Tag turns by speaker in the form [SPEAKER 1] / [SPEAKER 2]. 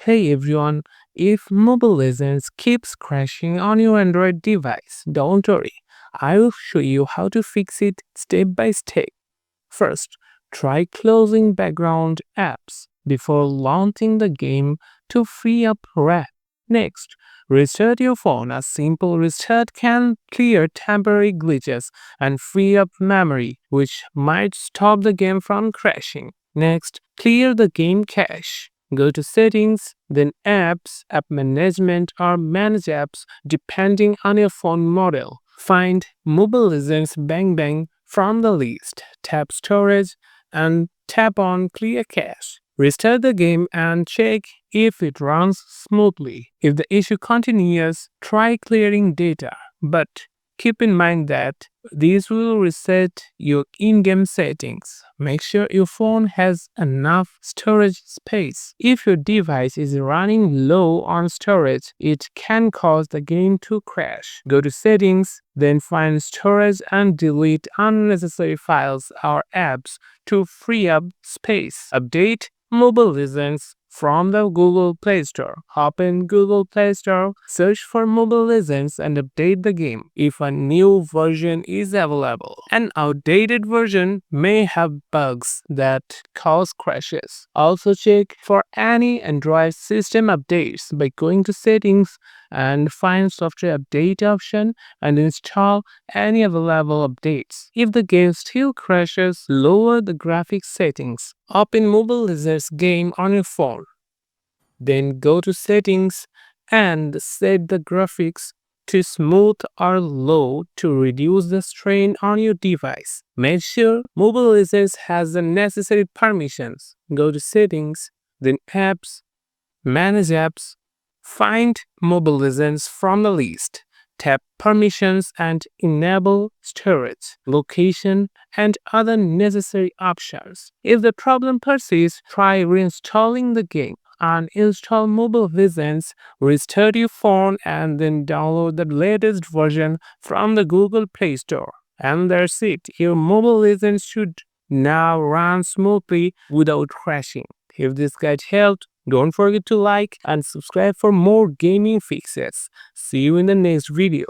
[SPEAKER 1] Hey everyone, if Mobile Legends keeps crashing on your Android device, don't worry. I will show you how to fix it step by step. First, try closing background apps before launching the game to free up RAM. Next, restart your phone. A simple restart can clear temporary glitches and free up memory, which might stop the game from crashing. Next, clear the game cache. Go to Settings, then Apps, App Management, or Manage Apps depending on your phone model. Find Mobile Legends Bang Bang from the list. Tap Storage and tap on Clear Cache. Restart the game and check if it runs smoothly. If the issue continues, try clearing data. But keep in mind that these will reset your in-game settings. Make sure your phone has enough storage space. If your device is running low on storage, it can cause the game to crash. Go to Settings, then find Storage and delete unnecessary files or apps to free up space. Update Mobile Legends from the Google Play Store. Open Google Play Store, search for Mobile Legends and update the game if a new version is available. An outdated version may have bugs that cause crashes. Also check for any Android system updates by going to Settings and find Software Update option and install any available updates. If the game still crashes, lower the graphics settings. Open Mobile Legends game on your phone. Then go to Settings and set the graphics to smooth or low to reduce the strain on your device. Make sure Mobile Legends has the necessary permissions. Go to Settings, then Apps, Manage Apps. Find Mobile Legends from the list. Tap Permissions and enable storage, location, and other necessary options. If the problem persists, try reinstalling the game. Uninstall Mobile Legends, restart your phone, and then download the latest version from the Google Play Store. And that's it. Your Mobile Legends should now run smoothly without crashing. If this guide helped, don't forget to like and subscribe for more gaming fixes. See you in the next video.